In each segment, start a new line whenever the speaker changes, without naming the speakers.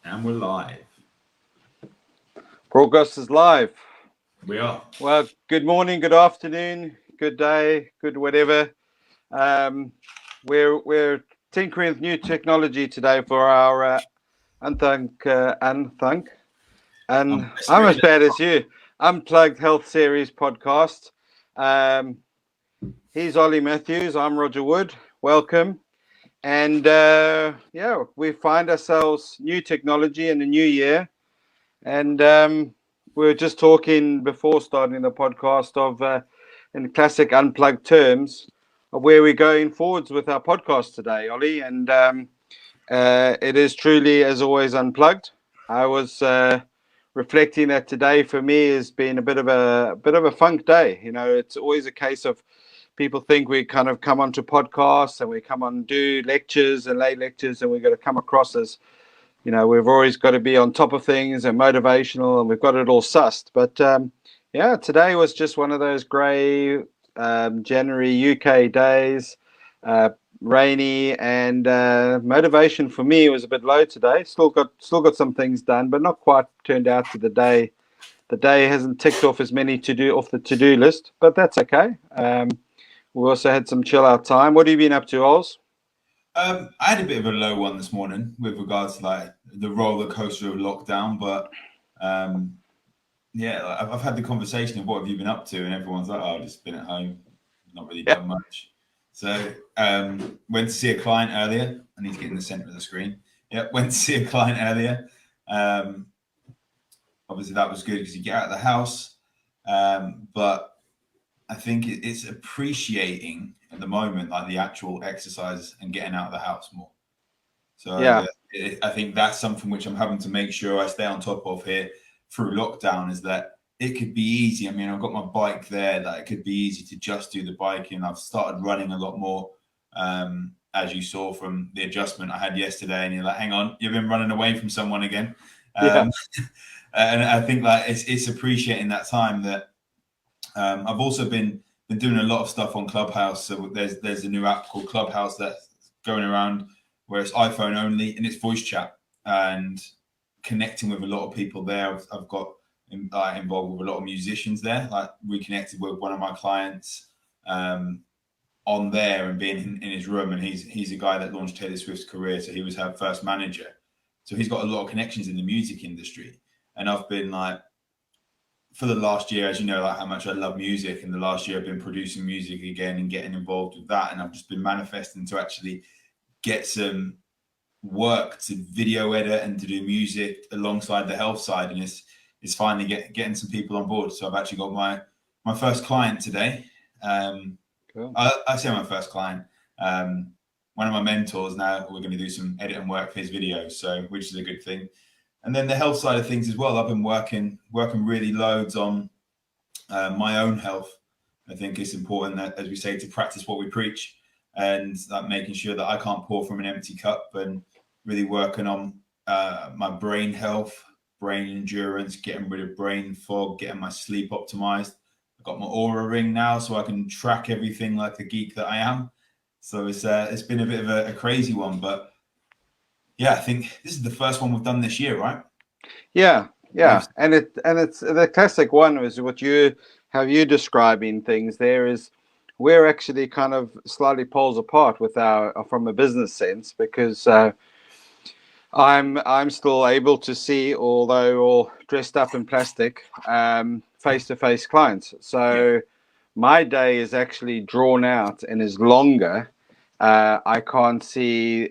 And we're live.
Broadcast is live.
We are.
Well, good morning, good afternoon, good day, good whatever. Um, we're tinkering with new technology today for our and I'm as
Unrestricted.
bad as you. Unplugged Health Series podcast. Um, he's Ollie Matthews. I'm Roger Wood. Welcome. And yeah, we find ourselves new technology in the new year. And we were just talking before starting the podcast of, in classic unplugged terms, of where we're going forwards with our podcast today, Ollie. And it is truly, as always, unplugged. I was reflecting that today for me has been a bit of a funk day. You know, it's always a case of people think we kind of come onto podcasts and we come on do lectures and lay lectures and we're going to come across as we've always got to be on top of things and motivational, and we've got it all sussed. But yeah, today was just one of those grey January UK days, uh, rainy, and motivation for me was a bit low today. Still got some things done, but not quite turned out to the day. The day hasn't ticked off as many to do off the to do list, but that's okay. We also had some chill out time. What have you been up to, Oz?
I had a bit of a low one this morning with regards to like the roller coaster of lockdown, but um, yeah, I've had the conversation of what have you been up to, and everyone's like, "Oh, I've just been at home, not really
Yeah,
done much." So went to see a client earlier. I need to get in the center of the screen. Yeah, went to see a client earlier. Um, Obviously, that was good because you get out of the house, but I think it's appreciating at the moment, like the actual exercise and getting out of the house more. So
yeah,
I think that's something which I'm having to make sure I stay on top of here through lockdown is that it could be easy. I mean, I've got my bike there that it could be easy to just do the biking. I've started running a lot more, as you saw from the adjustment I had yesterday. And you're like, hang on, you've been running away from someone again.
yeah,
Um, and I think like it's appreciating that time that I've also been doing a lot of stuff on Clubhouse. So there's a new app called Clubhouse that's going around where it's iPhone only and it's voice chat and connecting with a lot of people there. I've got involved with a lot of musicians there. Like reconnected with one of my clients um, on there and being in his room, and he's a guy that launched Taylor Swift's career. So he was her first manager. So he's got a lot of connections in the music industry, and I've been like for the last year, as you know, like how much I love music, and the last year I've been producing music again and getting involved with that, and I've just been manifesting to actually get some work to video edit and to do music alongside the health side, and it's finally getting some people on board. So I've actually got my first client today.
cool.
I say my first client. One of my mentors now. We're going to do some editing work for his videos, so which is a good thing. And then the health side of things as well. I've been working really loads on my own health. I think it's important that, as we say, to practice what we preach, and that making sure that I can't pour from an empty cup, and really working on my brain health, brain endurance, getting rid of brain fog, getting my sleep optimized. I've got my Aura ring now, so I can track everything like the geek that I am. So it's been a bit of a crazy one, but yeah, I think this is the first one we've done this year, right?
Yeah,
We've
yeah, and it's the classic one is what you how you describing things. There is we're actually kind of slightly poles apart with our from a business sense because I'm still able to see, although all dressed up in plastic, face to face clients.
yeah,
So my day is actually drawn out and is longer. I can't see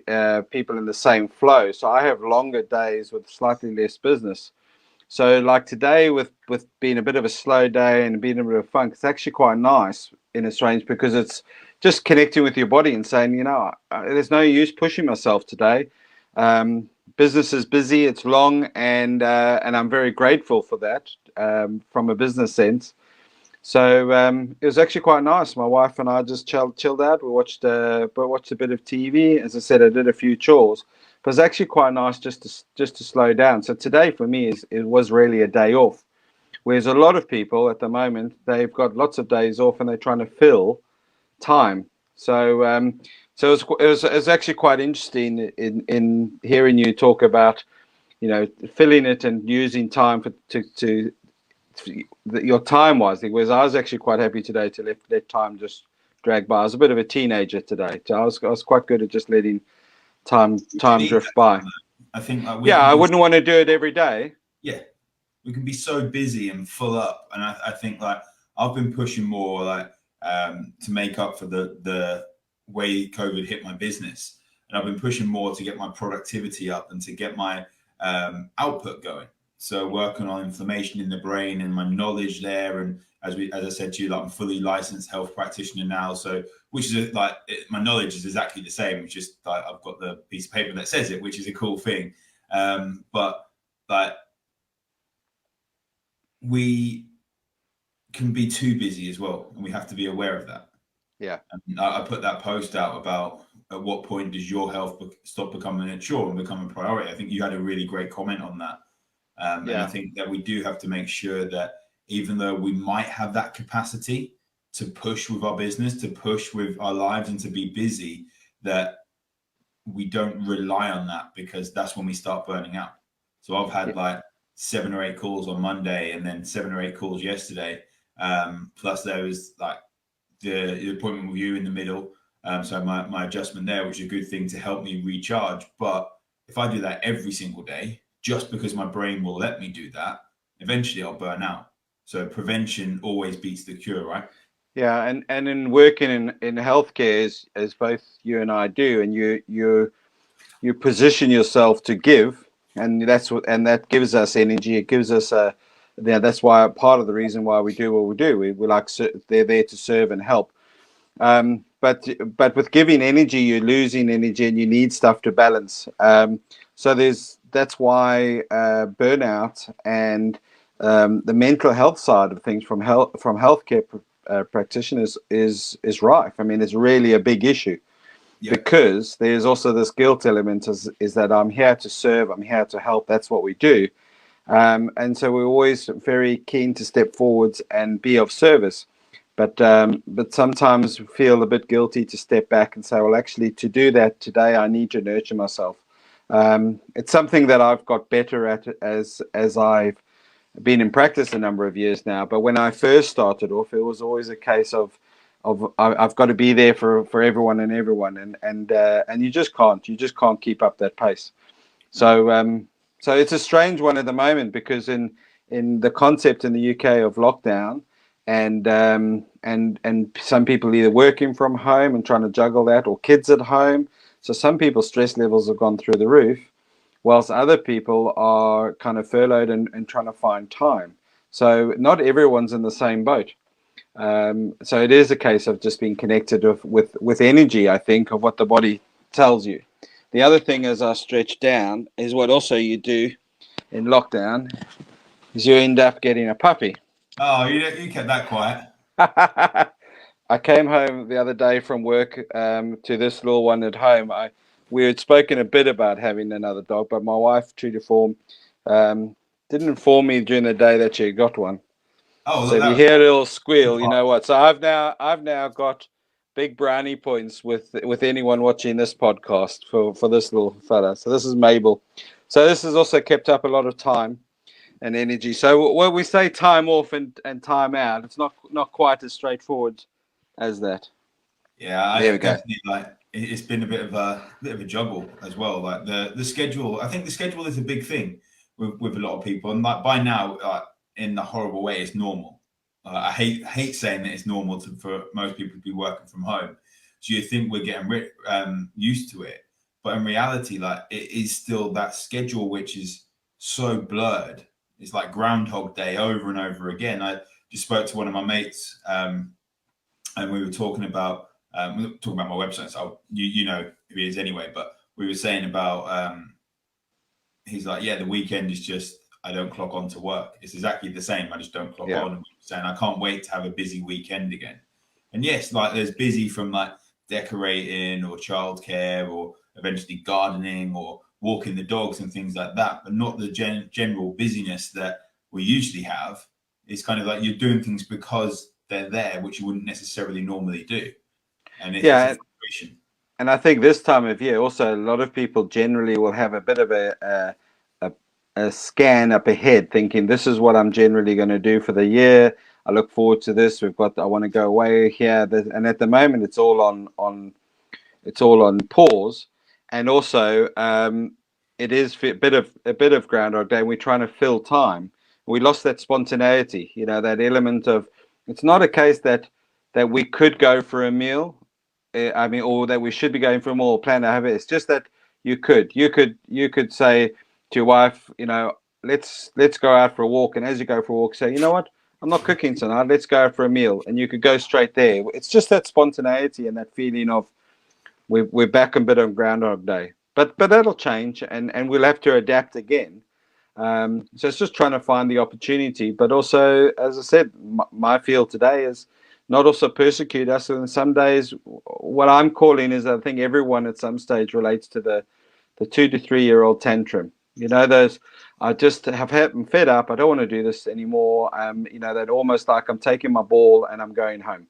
people in the same flow, so I have longer days with slightly less business. So like today with being a bit of a slow day and being a bit of funk, it's actually quite nice in a strange because it's just connecting with your body and saying, there's no use pushing myself today. Business is busy, it's long, and I'm very grateful for that from a business sense. So it was actually quite nice. My wife and I just chilled out. We watched a bit of TV. As I said, I did a few chores, but it's actually quite nice just to slow down. So today for me it was really a day off. Whereas a lot of people at the moment they've got lots of days off and they're trying to fill time. So it was actually quite interesting in hearing you talk about filling it and using time to your time wisely. Whereas I was actually quite happy today to let time just drag by. I was a bit of a teenager today, so I was quite good at just letting time drift by.
I think like
yeah, I wouldn't want to do it every day.
Yeah, we can be so busy and full up, and I think like I've been pushing more like to make up for the way COVID hit my business, and I've been pushing more to get my productivity up and to get my output going. So working on inflammation in the brain and my knowledge there, and as I said to you, like I'm fully licensed health practitioner now. So which is like my knowledge is exactly the same. It's just like I've got the piece of paper that says it, which is a cool thing. But like we can be too busy as well, and we have to be aware of that.
Yeah,
and I put that post out about at what point does your health stop becoming a chore and become a priority. I think you had a really great comment on that. And I think that we do have to make sure that even though we might have that capacity to push with our business, to push with our lives and to be busy, that we don't rely on that, because that's when we start burning out. So I've had like 7 or 8 calls on Monday and then 7 or 8 calls yesterday. Plus there was like the appointment with you in the middle. So my adjustment there, which is a good thing to help me recharge. But if I do that every single day, just because my brain will let me do that, eventually I'll burn out. So prevention always beats the cure, right?
Yeah, and in working in healthcare, as both you and I do, and you position yourself to give, and that gives us energy. It gives us that's why part of the reason why we do what we do. We like they're there to serve and help. But with giving energy, you're losing energy, and you need stuff to balance. So that's why burnout and the mental health side of things from healthcare practitioners is rife. I mean, it's really a big issue. Yeah. Because there's also this guilt element is that I'm here to serve, I'm here to help. That's what we do. And so we're always very keen to step forwards and be of service. But sometimes feel a bit guilty to step back and say, well, actually, to do that today, I need to nurture myself. It's something that I've got better at as I've been in practice a number of years now. But when I first started off, it was always a case of I've got to be there for everyone, and you just can't keep up that pace. So it's a strange one at the moment, because in the concept in the UK of lockdown, and some people either working from home and trying to juggle that, or kids at home. So some people's stress levels have gone through the roof, whilst other people are kind of furloughed and trying to find time. So not everyone's in the same boat. So it is a case of just being connected with energy, I think, of what the body tells you. The other thing, as I stretch down, is what also you do in lockdown is you end up getting a puppy.
Oh, you kept that quiet.
I came home the other day from work to this little one at home. We had spoken a bit about having another dog, but my wife, true to form, didn't inform me during the day that she had got one. Oh, so if you hear a little squeal, you know what. So I've now got big brownie points with anyone watching this podcast for this little fella. So this is Mabel. So this has also kept up a lot of time and energy. So when we say time off and time out, it's not quite as straightforward as that.
Yeah, there we go. Like it's been a bit of a juggle as well. Like the schedule. I think the schedule is a big thing with a lot of people, and like by now, in the horrible way, it's normal. I hate saying that it's normal for most people to be working from home. So you think we're getting used to it, but in reality, like it is still that schedule which is so blurred. It's like Groundhog Day over and over again. I just spoke to one of my mates, and we were talking about my website. So you know who he is anyway. But we were saying about he's like, yeah, the weekend is just I don't clock on to work. It's exactly the same. I just don't clock on. And saying I can't wait to have a busy weekend again. And yes, like there's busy from like decorating or childcare or eventually gardening or walking the dogs and things like that, but not the general busyness that we usually have. It's kind of like you're doing things because they're there, which you wouldn't necessarily normally do. And it's a frustration.
And I think this time of year, also a lot of people generally will have a bit of a a scan up ahead, thinking this is what I'm generally going to do for the year. I look forward to this. I want to go away here, and at the moment, it's all on pause, and also it is a bit of Groundhog Day. We're trying to fill time. We lost that spontaneity, that element of. It's not a case that we could go for a meal, or that we should be going for a meal or plan to have it. It's just that you could say to your wife, let's go out for a walk, and as you go for a walk, say, you know what, I'm not cooking tonight. Let's go out for a meal, and you could go straight there. It's just that spontaneity and that feeling of we're back a bit on Groundhog Day, but that'll change, and we'll have to adapt again. So it's just trying to find the opportunity, but also, as I said, my field today is not also persecute us. And some days, what I'm calling is, I think everyone at some stage relates to the 2 to 3 year old tantrum. Those I just I'm fed up. I don't want to do this anymore. That almost like I'm taking my ball and I'm going home.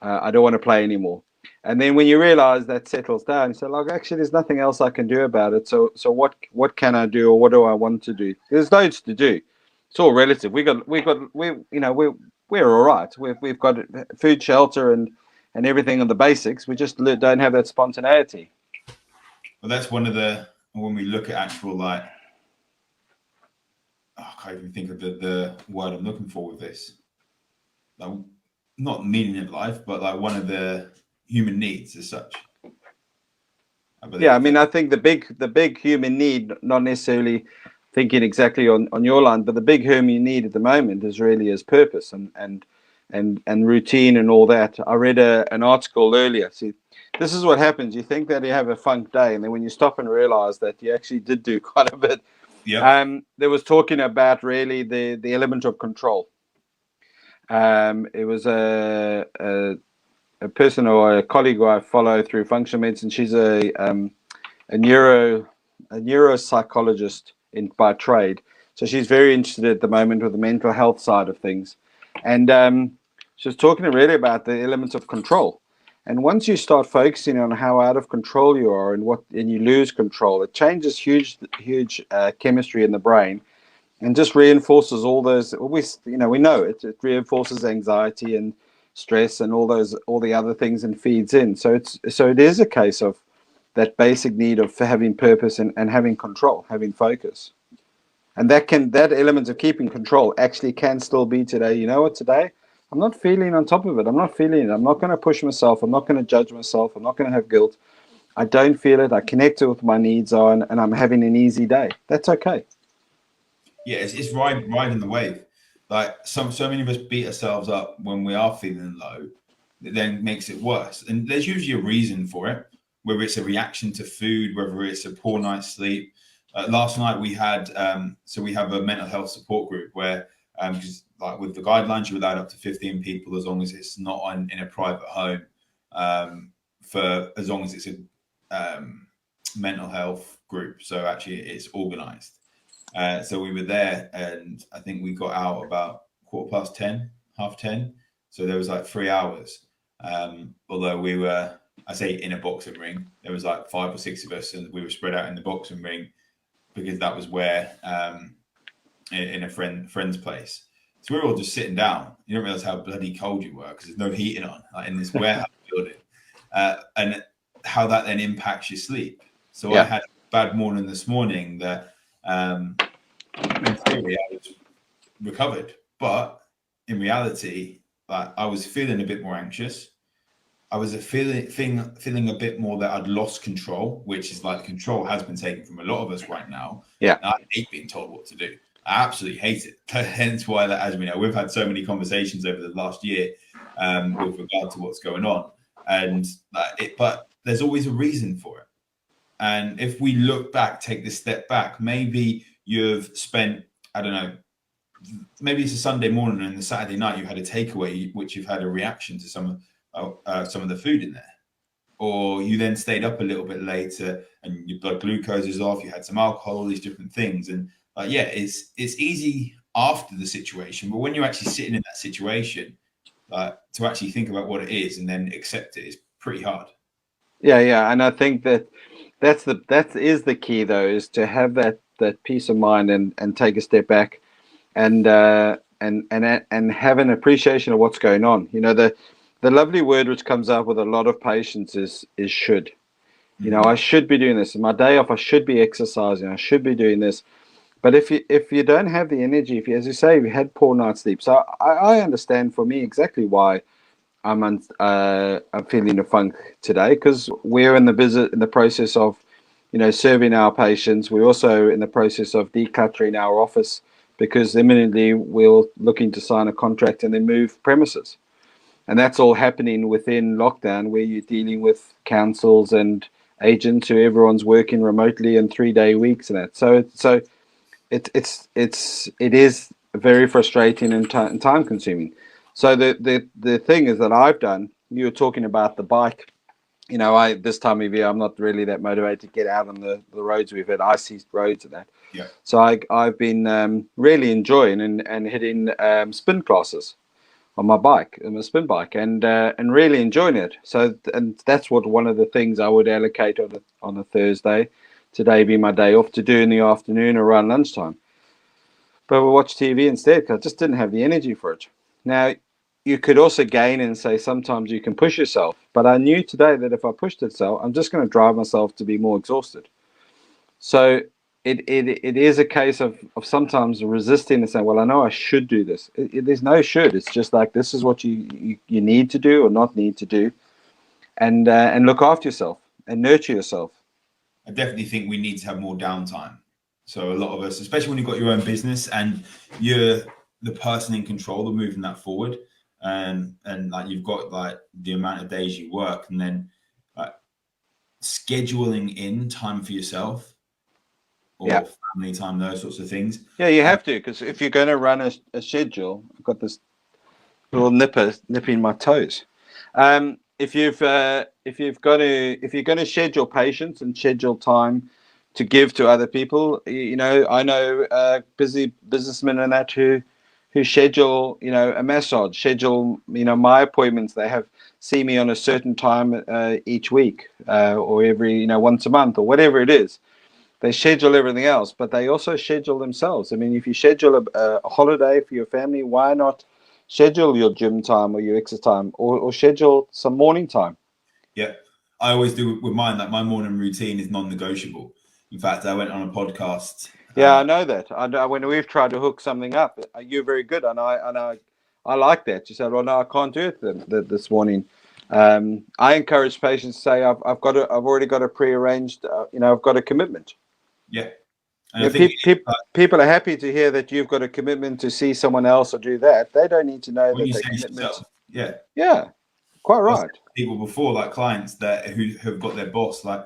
I don't want to play anymore. And then when you realize that settles down, you say, like, actually, there's nothing else I can do about it. So what can I do, or what do I want to do? There's loads to do. It's all relative. We're all right. We've got food, shelter, and everything on the basics. We just don't have that spontaneity.
Well, that's one of when we look at actual, like, I can't even think of the word I'm looking for with this. Like, not meaning of life, but like one of the human needs as such.
I think the big human need, not necessarily thinking exactly on your line, but the big human need at the moment is purpose and routine and all that. I read an article earlier. See, this is what happens. You think that you have a funk day, and then when you stop and realize that you actually did do quite a bit.
Yeah.
There was talking about really the element of control. It was a person or a colleague who I follow through functional medicine. She's a neuropsychologist by trade, so she's very interested at the moment with the mental health side of things, and she was talking really about the elements of control. And once you start focusing on how out of control you are and you lose control, it changes huge chemistry in the brain, and just reinforces all those. We know it reinforces anxiety and stress and all the other things, and feeds in. So it is a case of that basic need of having purpose and having control, having focus. And that element of keeping control actually can still be today. You know what, today I'm not feeling on top of it. I'm not feeling it. I'm not going to push myself. I'm not going to judge myself. I'm not going to have guilt. I don't feel it. I connect it with my needs on, and I'm having an easy day. That's okay.
Yeah, it's riding the wave. Like, so many of us beat ourselves up when we are feeling low. It then makes it worse. And there's usually a reason for it, whether it's a reaction to food, whether it's a poor night's sleep. Last night we had, we have a mental health support group where, because like with the guidelines, you're allowed up to 15 people as long as it's not in a private home, for as long as it's a mental health group. So actually it's organized. So we were there, and I think we got out about 10:15, 10:30. So there was like 3 hours. Although we were, I say, in a boxing ring, there was like 5 or 6 of us, and we were spread out in the boxing ring because that was where, in a friend's place. So we were all just sitting down. You don't realize how bloody cold you were because there's no heating on, like in this warehouse building, and how that then impacts your sleep. So yeah. I had a bad morning this morning that, in theory, I was recovered, but in reality, like, I was feeling a bit more anxious. I was feeling a bit more that I'd lost control, which is like control has been taken from a lot of us right now.
Yeah,
I hate being told what to do. I absolutely hate it. Hence why, as we know, we've had so many conversations over the last year with regard to what's going on, but there's always a reason for it. And if we look back, take this step back, maybe you've spent, I don't know, maybe it's a Sunday morning and the Saturday night you had a takeaway, which you've had a reaction to some of the food in there. Or you then stayed up a little bit later and your blood glucose is off, you had some alcohol, all these different things. And it's easy after the situation, but when you're actually sitting in that situation, to actually think about what it is and then accept it is pretty hard.
Yeah. And I think that is the key, though, is to have that that peace of mind and take a step back and have an appreciation of what's going on. You know, the lovely word which comes out with a lot of patience is should. You know, I should be doing this. My day off, I should be exercising. I should be doing this. But if you don't have the energy, if you, as you say, we had poor night's sleep. So I understand for me exactly why I'm feeling a funk today, because we're in the process of, you know, serving our patients. We're also in the process of decluttering our office because imminently we're looking to sign a contract and then move premises. And that's all happening within lockdown, where you're dealing with councils and agents who everyone's working remotely and 3-day weeks and that. So it is very frustrating and time consuming. So the thing is that I've done. You were talking about the bike. You know, this time of year I'm not really that motivated to get out on the roads. We've had icy roads and that.
Yeah.
So I've been really enjoying and hitting spin classes on my bike, on my spin bike, and really enjoying it. So and that's what one of the things I would allocate on a Thursday. Today be my day off to do in the afternoon around lunchtime. But we watch TV instead because I just didn't have the energy for it. Now, you could also gain and say sometimes you can push yourself. But I knew today that if I pushed itself, I'm just going to drive myself to be more exhausted. So it is a case of sometimes resisting and saying, well, I know I should do this. There's no should. It's just like this is what you need to do or not need to do. And look after yourself and nurture yourself.
I definitely think we need to have more downtime. So a lot of us, especially when you've got your own business and you're the person in control of moving that forward, and like you've got like the amount of days you work, and then like scheduling in time for yourself or family time, those sorts of things.
Yeah, you have to, because if you're going to run a schedule, I've got this little nipper nipping my toes. If you're going to schedule patience and schedule time to give to other people, you know, I know busy businessmen and that who schedule, you know, a massage, schedule, you know, my appointments. They see me on a certain time each week or every, you know, once a month or whatever it is. They schedule everything else, but they also schedule themselves. I mean, if you schedule a holiday for your family, why not schedule your gym time or your exercise time or schedule some morning time?
Yeah, I always do with mine. Like my morning routine is non-negotiable. In fact, I went on a podcast.
Yeah, I know that. I know when we've tried to hook something up, you're very good, and I like that. You said, "Well, no, I can't do it this morning." I encourage patients to say, "I've already got a pre-arranged. You know, I've got a commitment."
Yeah,
and I think people are happy to hear that you've got a commitment to see someone else or do that. They don't need to know that the commitment. Yeah, quite right.
People before, like clients who have got their boss, like,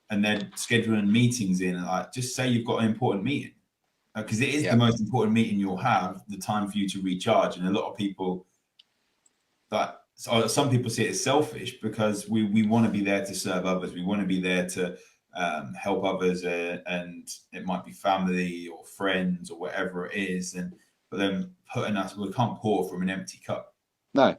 and they're scheduling meetings in, and like, just say you've got an important meeting, because it is the most important meeting you'll have. The time for you to recharge, and a lot of people, some people see it as selfish because we want to be there to serve others. We want to be there to help others, and it might be family or friends or whatever it is, but then we can't pour from an empty cup.
No.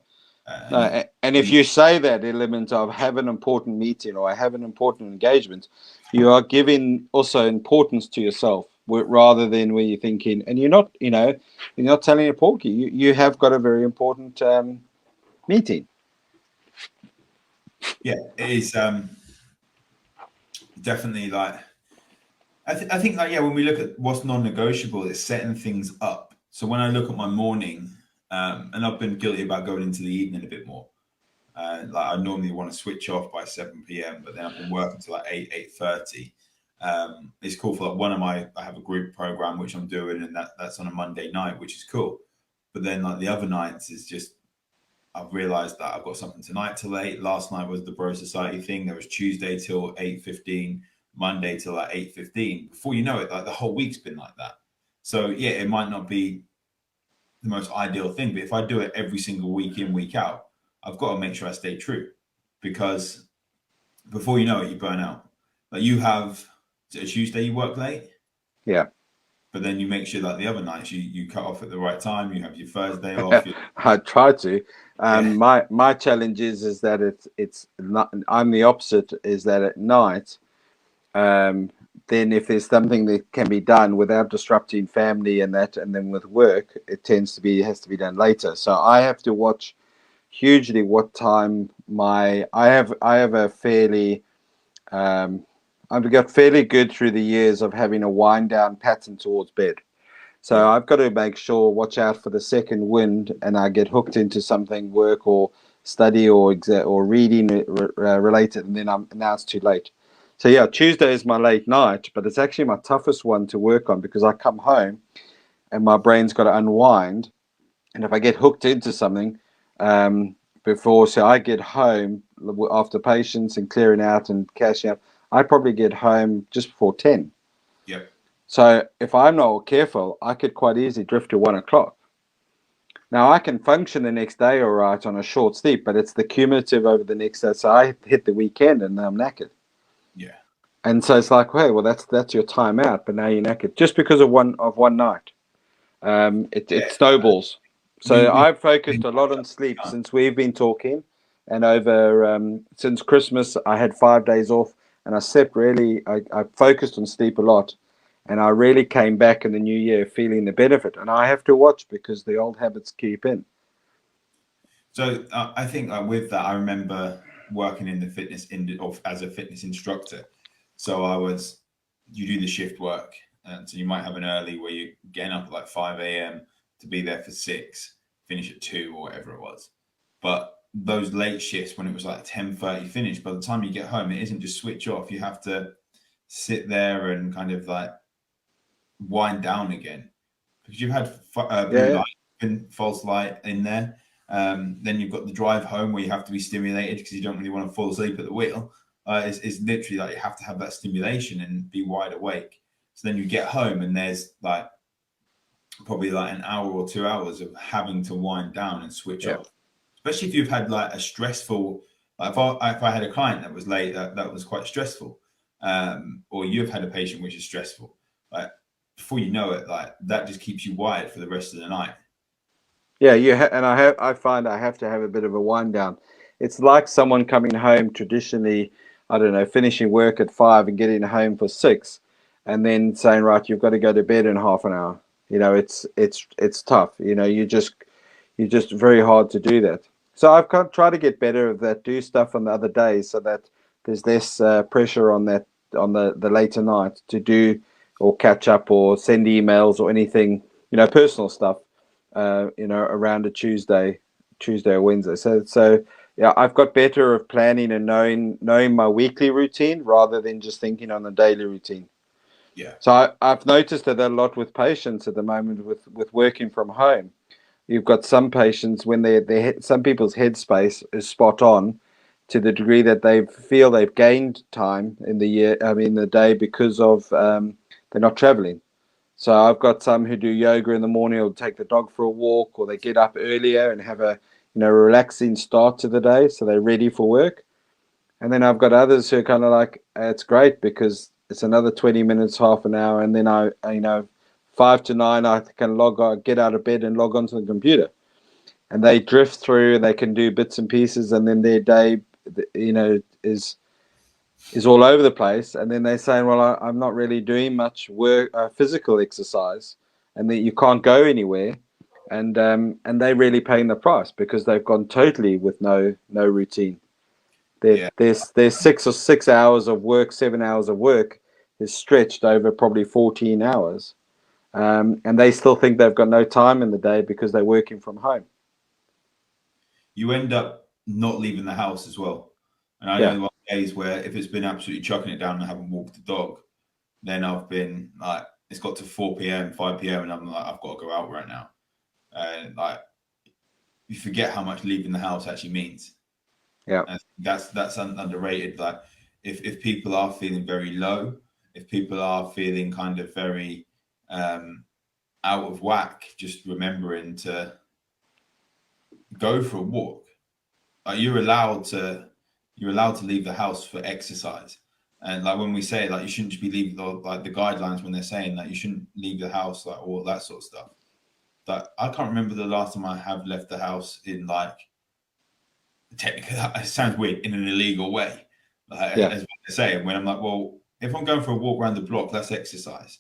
No, and if you say that element of have an important meeting or I have an important engagement, you are giving also importance to yourself rather than where you're thinking, and you're not telling a porky. You have got a very important meeting.
Yeah, it is. Definitely, like I think like when we look at what's non-negotiable, it's setting things up. So when I look at my morning, and I've been guilty about going into the evening a bit more. Like I normally want to switch off by 7 p.m, but then I've been working till like 8:30. It's cool for like I have a group program which I'm doing, and that's on a Monday night, which is cool. But then like the other nights is just, I've realized that I've got something tonight till 8. Last night was the Bro Society thing. There was Tuesday till 8:15, Monday till like 8:15. Before you know it, like the whole week's been like that. So yeah, it might not be the most ideal thing, but if I do it every single week in, week out, I've got to make sure I stay true, because before you know it, you burn out. Like you have a Tuesday you work late.
Yeah.
But then you make sure that the other nights you cut off at the right time. You have your Thursday off.
I try to. My challenge is that it's not. I'm the opposite. Is that at night, then if there's something that can be done without disrupting family and that, and then with work, it has to be done later. So I have to watch hugely what time I have a fairly I've got fairly good through the years of having a wind down pattern towards bed. So
Yeah.
I've got to make sure, watch out for the second wind, and I get hooked into something, work or study or reading related, and then now it's too late. So yeah, Tuesday is my late night, but it's actually my toughest one to work on because I come home and my brain's got to unwind, and if I get hooked into something um, before, so I get home after patients and clearing out and cashing up, I probably get home just before 10.
Yeah.
So if I'm not careful, I could quite easily drift to 1 o'clock. Now I can function the next day all right on a short sleep, but it's the cumulative over the next day. So I hit the weekend and I'm knackered.
Yeah.
And so it's like, hey, well, that's your time out, but now you're knackered just because of one night. It
Yeah.
snowballs. So
We
I've focused a lot on sleep since we've been talking, and over since Christmas I had 5 days off, and I slept really. I focused on sleep a lot, and I really came back in the new year feeling the benefit. And I have to watch because the old habits keep in.
So I think with that, I remember working in the as a fitness instructor. So you do the shift work, and so you might have an early where you're getting up at like 5 a.m. to be there for 6, finish at 2 or whatever it was. But those late shifts when it was like 10:30 finish, by the time you get home, it isn't just switch off. You have to sit there and kind of like wind down again because you've had blue
Yeah,
light and false light in there. Then you've got the drive home where you have to be stimulated because you don't really want to fall asleep at the wheel. It's literally like you have to have that stimulation and be wide awake. So then you get home and there's like probably like an hour or 2 hours of having to wind down and switch
yeah,
off. Especially if you've had like a stressful, like if I had a client that was late, that was quite stressful, or you've had a patient which is stressful, like before you know it, like that just keeps you wired for the rest of the night.
yeah. And I find I have to have a bit of a wind down. It's like someone coming home traditionally. I don't know, finishing work at 5 and getting home for 6, and then saying, right, you've got to go to bed in half an hour. It's tough. You're just very hard to do that. So I've tried to get better at that. Do stuff on the other days so that there's less pressure on that on the later night to do or catch up or send emails or anything. Personal stuff. Around a Tuesday or Wednesday. So yeah, I've got better of planning and knowing my weekly routine rather than just thinking on the daily routine.
Yeah,
So I've noticed that a lot with patients at the moment with working from home. You've got some patients when some people's headspace is spot on to the degree that they feel they've gained time in the year, I mean, the day because of they're not traveling. So I've got some who do yoga in the morning or take the dog for a walk, or they get up earlier and have a relaxing start to the day, so they're ready for work. And then I've got others who are kind of like, it's great because it's another 20 minutes, half an hour, and then I 5 to 9, I can log on, get out of bed and log onto the computer. And they drift through, they can do bits and pieces, and then their day, is all over the place. And then they're saying, well, I'm not really doing much work, physical exercise, and that you can't go anywhere. And they're really paying the price because they've gone totally with no routine.
yeah,
There's 6 hours of work, 7 hours of work is stretched over probably 14 hours. And they still think they've got no time in the day because they're working from home.
you end up not leaving the house as well. And I
Yeah,
know days where if it's been absolutely chucking it down and I haven't walked the dog, then I've been like, it's got to 4 p.m., 5 p.m., and I'm like, I've got to go out right now. And like, you forget how much leaving the house actually means.
yeah,
And that's underrated. Like, if people are feeling very low, if people are feeling kind of very out of whack, just remembering to go for a walk. Like you're allowed to leave the house for exercise. And like when we say like you shouldn't just be leaving the guidelines when they're saying that you shouldn't leave the house, like all that sort of stuff. But I can't remember the last time I have left the house in like technically it sounds weird in an illegal way. Like
yeah,
as they say, when I'm like, well, If I'm going for a walk around the block, that's exercise.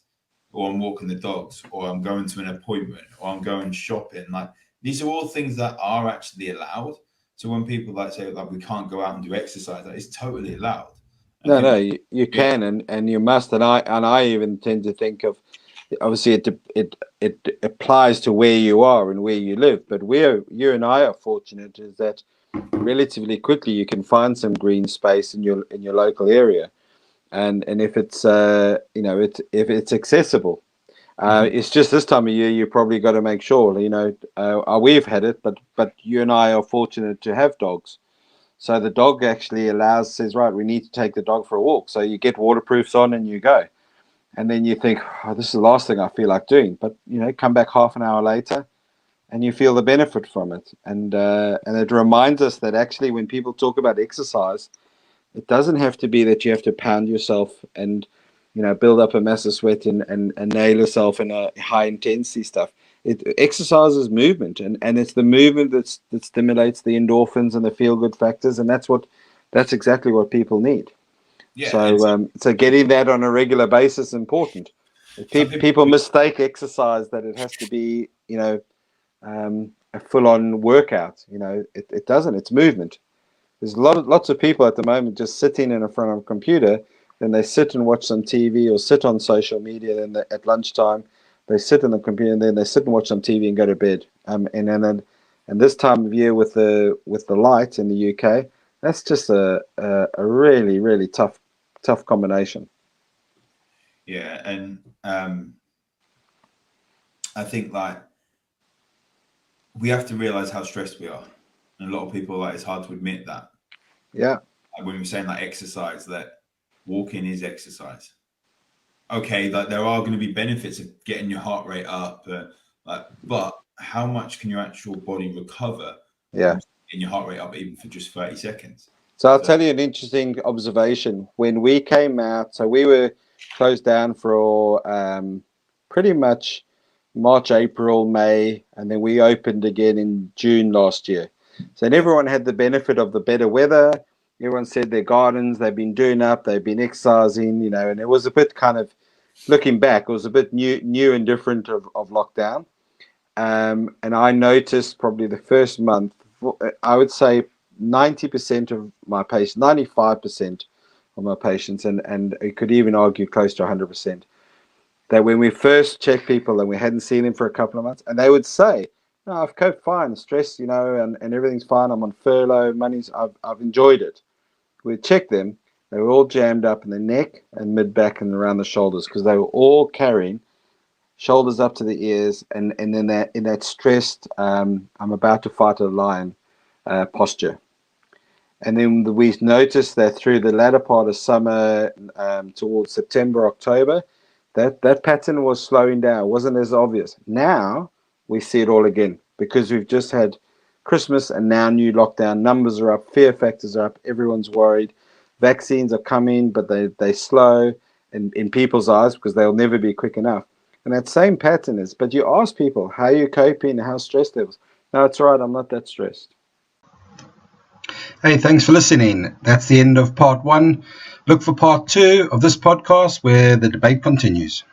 Or I'm walking the dogs, or I'm going to an appointment, or I'm going shopping. Like, these are all things that are actually allowed. So when people like say like we can't go out and do exercise, like, it's totally allowed. I
No,
think
no,
like,
you can and you must, and I even tend to think of, obviously it applies to where you are and where you live, but you and I are fortunate is that relatively quickly you can find some green space in your local area, and if it's if it's accessible. It's just this time of year you probably got to make sure we've had it, but you and I are fortunate to have dogs. So the dog actually says, right, we need to take the dog for a walk. So you get waterproofs on and you go. And then you think, oh, this is the last thing I feel like doing. But, come back half an hour later and you feel the benefit from it. And it reminds us that actually when people talk about exercise, it doesn't have to be that you have to pound yourself and, build up a massive sweat and nail yourself in a high intensity stuff. Exercise is movement, and it's the movement that stimulates the endorphins and the feel good factors, and that's exactly what people need.
yeah, and
So getting that on a regular basis is important.
some people,
People mistake exercise that it has to be a full on workout. It doesn't. It's movement. There's lots of people at the moment just sitting in front of a computer. Then they sit and watch some TV or sit on social media. Then at lunchtime, they sit on the computer and then they sit and watch some TV and go to bed. And this time of year with the light in the UK, that's just a really really tough combination.
yeah, and I think like we have to realize how stressed we are, and a lot of people like it's hard to admit that.
Yeah.
Like when we're saying like exercise, that walking is exercise. Okay, like there are going to be benefits of getting your heart rate up, but how much can your actual body recover
Yeah.
from getting your heart rate up even for just 30 seconds?
So I'll tell you an interesting observation. When we came out, so we were closed down for pretty much March, April, May, and then we opened again in June last year. So everyone had the benefit of the better weather. Everyone said their gardens, they've been doing up, they've been exercising, and it was a bit kind of, looking back, it was a bit new and different of lockdown. And I noticed probably the first month, I would say 90% of my patients, 95% of my patients, and it could even argue close to 100%, that when we first checked people and we hadn't seen them for a couple of months, and they would say, no, I've coped fine, stress, and everything's fine. I'm on furlough, I've enjoyed it. We'd check them, they were all jammed up in the neck and mid back and around the shoulders because they were all carrying shoulders up to the ears, and then in that stressed, I'm about to fight a lion posture. And then we noticed that through the latter part of summer, towards September, October, that pattern was slowing down. It wasn't as obvious. Now we see it all again because we've just had Christmas and now new lockdown. Numbers are up, fear factors are up, everyone's worried. Vaccines are coming, but they're slow in people's eyes because they'll never be quick enough. And that same pattern is, but you ask people, how are you coping, how stressed levels? No, it's right, I'm not that stressed.
Hey, thanks for listening. That's the end of part 1. Look for part 2 of this podcast where the debate continues.